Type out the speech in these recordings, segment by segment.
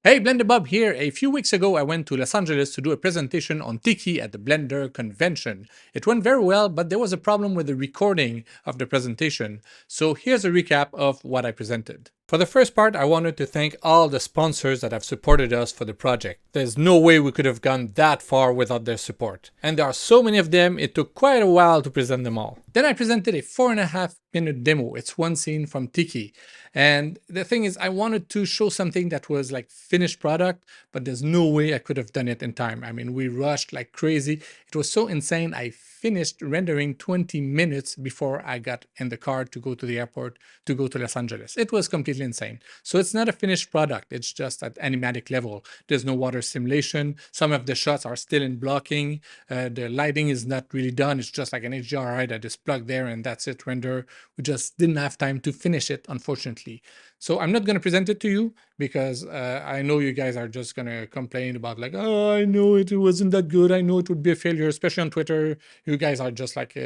Hey, Blender Bob here. A few weeks ago, I went to Los Angeles to do a presentation on Tiki at the Blender convention. It went very well, but there was a problem with the recording of the presentation. So here's a recap of what I presented. For the first part, I wanted to thank all the sponsors that have supported us for the project. There's no way we could have gone that far without their support. And there are so many of them, it took quite a while to present them all. Then I presented a 4.5 minute demo. It's one scene from Tiki. And the thing is, I wanted to show something that was like finished product, but there's no way I could have done it in time. I mean, we rushed like crazy. It was so insane. I finished rendering 20 minutes before I got in the car to go to the airport to go to Los Angeles. It was completely insane. So it's not a finished product. It's just at animatic level. There's no water simulation. Some of the shots are still in blocking. The lighting is not really done. It's just like an HDRI that is plugged there and that's it, render. We just didn't have time to finish it, unfortunately. So I'm not going to present it to you because I know you guys are just going to complain about like, oh, I know it wasn't that good. I know it would be a failure, especially on Twitter. You guys are just like,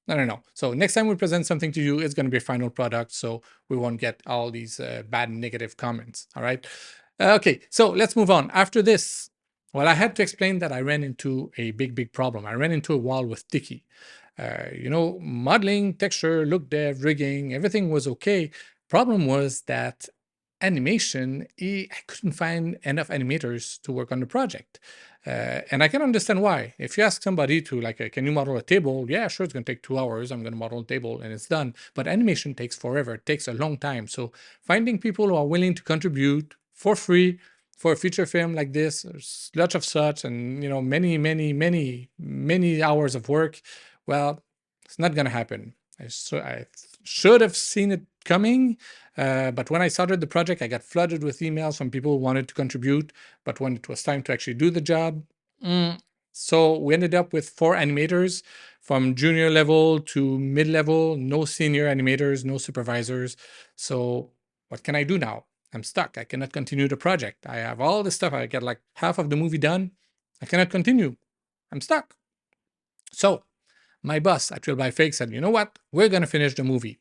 no. So next time we present something to you, it's going to be a final product. So we won't get all these bad negative comments. All right. Okay. So let's move on. After this, well, I had to explain that I ran into a big problem. I ran into a wall with Tiki. Modeling, texture, look dev, rigging, everything was okay. Problem was that animation, I couldn't find enough animators to work on the project. And I can understand why. If you ask somebody to like, can you model a table? Yeah, sure, it's going to take 2 hours. I'm going to model a table and it's done. But animation takes forever. It takes a long time. So finding people who are willing to contribute for free for a feature film like this, there's lots of such, and many hours of work. Well, it's not going to happen. I should have seen it coming, but when I started the project, I got flooded with emails from people who wanted to contribute. But when it was time to actually do the job, so we ended up with 4 animators from junior level to mid level, no senior animators, no supervisors. So what can I do now? I'm stuck. I cannot continue the project. I have all this stuff. I get like half of the movie done. I cannot continue. I'm stuck. So my boss at Real by Fake said, you know what? We're going to finish the movie.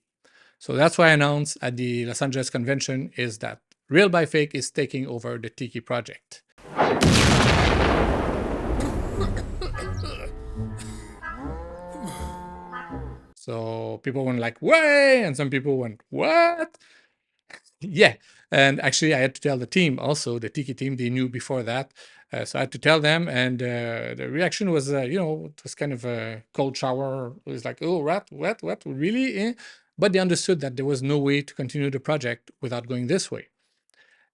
So that's why I announced at the Los Angeles convention is that Real by Fake is taking over the Tiki project. So people went like, way, and some people went, what? Yeah. And actually, I had to tell the team also, the Tiki team, they knew before that. So I had to tell them. And the reaction was, it was kind of a cold shower. It was like, oh, what, really? Eh? But they understood that there was no way to continue the project without going this way.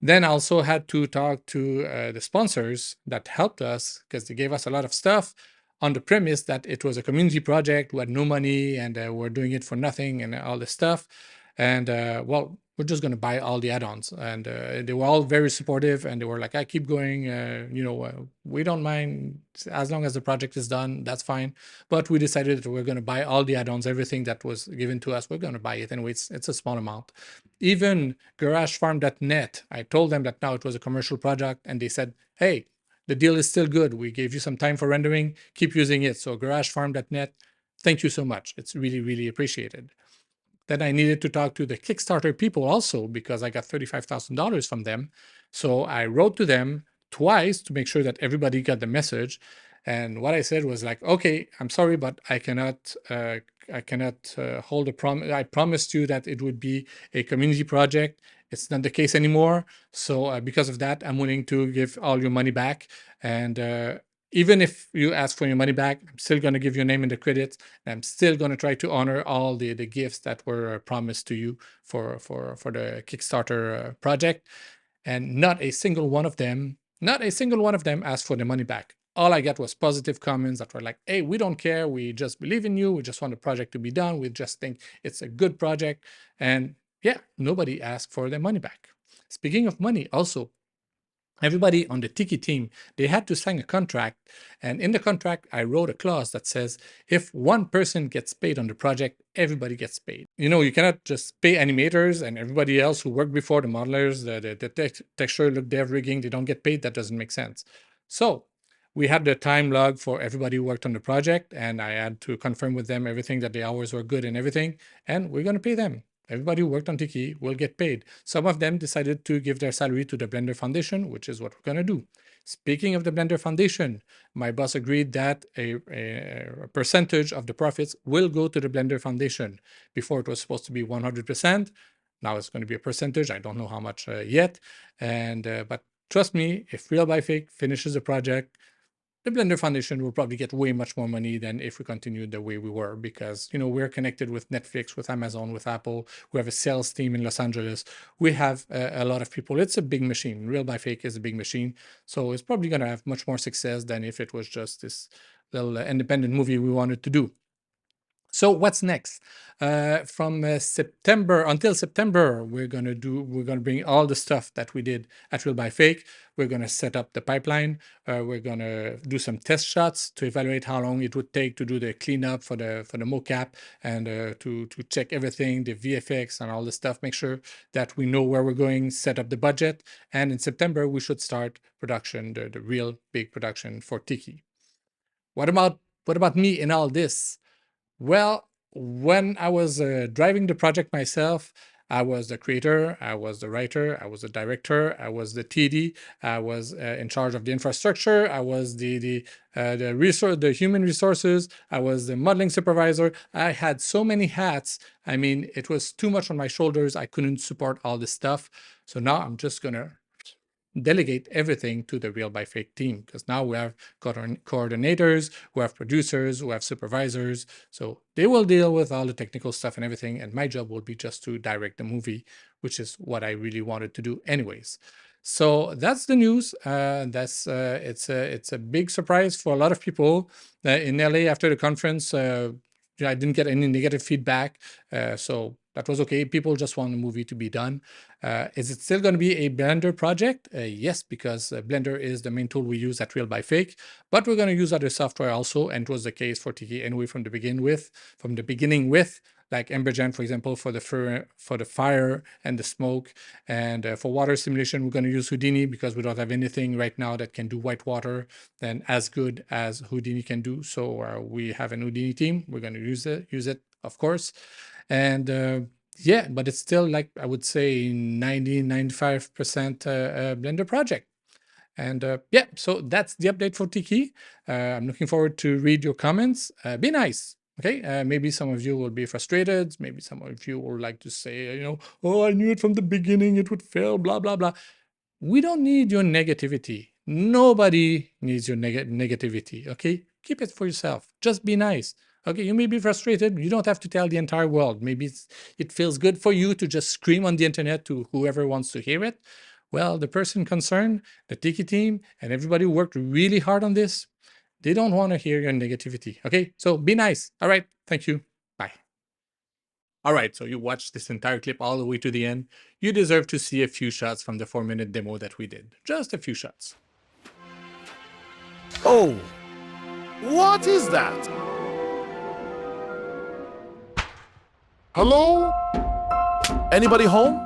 Then I also had to talk to the sponsors that helped us because they gave us a lot of stuff on the premise that it was a community project. We had no money and we're doing it for nothing and all this stuff. And well, we're just going to buy all the add-ons. And they were all very supportive and they were like, I keep going. We don't mind as long as the project is done. That's fine. But we decided that we're going to buy all the add-ons, everything that was given to us. We're going to buy it anyway. It's a small amount. Even garagefarm.net, I told them that now it was a commercial product and they said, hey, the deal is still good. We gave you some time for rendering. Keep using it. So garagefarm.net, thank you so much. It's really appreciated. Then I needed to talk to the Kickstarter people also because I got $35,000 from them. So I wrote to them twice to make sure that everybody got the message. And what I said was like, okay, I'm sorry, but I cannot hold a promise. I promised you that it would be a community project. It's not the case anymore. So because of that, I'm willing to give all your money back. And even if you ask for your money back, I'm still going to give your name in the credits. And I'm still going to try to honor all the gifts that were promised to you for the Kickstarter project. And not a single one of them asked for the money back. All I got was positive comments that were like, hey, we don't care. We just believe in you. We just want the project to be done. We just think it's a good project. And yeah, nobody asked for their money back. Speaking of money, also, everybody on the Tiki team, they had to sign a contract. And in the contract, I wrote a clause that says, if one person gets paid on the project, everybody gets paid. You cannot just pay animators and everybody else who worked before, the modelers, the texture, look, dev, rigging, they don't get paid. That doesn't make sense. So we had the time log for everybody who worked on the project, and I had to confirm with them everything that the hours were good and everything, and we're going to pay them. Everybody who worked on Tiki will get paid. Some of them decided to give their salary to the Blender Foundation, which is what we're going to do. Speaking of the Blender Foundation, my boss agreed that a percentage of the profits will go to the Blender Foundation. Before it was supposed to be 100%. Now it's going to be a percentage. I don't know how much yet. But trust me, if Real by Fake finishes the project, the Blender Foundation will probably get way much more money than if we continued the way we were, because we're connected with Netflix, with Amazon, with Apple. We have a sales team in Los Angeles. We have a lot of people. It's a big machine. Real by Fake is a big machine, so it's probably going to have much more success than if it was just this little independent movie we wanted to do. So what's next? From September until September, we're gonna bring all the stuff that we did at Real by Fake. We're gonna set up the pipeline. We're gonna do some test shots to evaluate how long it would take to do the cleanup for the mocap, and to check everything, the VFX and all the stuff. Make sure that we know where we're going. Set up the budget, and in September we should start production, the real big production for Tiki. What about me in all this? Well, when I was driving the project myself, I was the creator, I was the writer, I was the director, I was the TD, I was in charge of the infrastructure, I was the human resources, I was the modeling supervisor. I had so many hats. I mean, it was too much on my shoulders. I couldn't support all this stuff. So now I'm just gonna delegate everything to the Real by Fake team, because now we have coordinators, we have producers, we have supervisors. So they will deal with all the technical stuff and everything, and my job will be just to direct the movie, which is what I really wanted to do anyways. So that's the news. It's a big surprise for a lot of people in LA after the conference. I didn't get any negative feedback, so that was okay. People just want the movie to be done. Is it still going to be a Blender project? Yes, because Blender is the main tool we use at Real by Fake, but we're going to use other software also, and it was the case for Tiki anyway from the beginning with, like EmberGen, for example, for the fire and the smoke, and for water simulation, we're going to use Houdini because we don't have anything right now that can do white water and as good as Houdini can do. So we have an Houdini team. We're going to use it, of course. And yeah, but it's still, like, I would say 95% Blender project. And yeah, so that's the update for Tiki. I'm looking forward to read your comments. Be nice. Okay, maybe some of you will be frustrated. Maybe some of you will like to say, oh, I knew it from the beginning, it would fail, blah, blah, blah. We don't need your negativity. Nobody needs your negativity, okay? Keep it for yourself. Just be nice. Okay, you may be frustrated. You don't have to tell the entire world. Maybe it feels good for you to just scream on the internet to whoever wants to hear it. Well, the person concerned, the Tiki team, and everybody who worked really hard on this, they don't want to hear your negativity, okay? So be nice. All right, thank you. Bye. All right, so you watched this entire clip all the way to the end. You deserve to see a few shots from the 4-minute demo that we did. Just a few shots. Oh, what is that? Hello? Anybody home?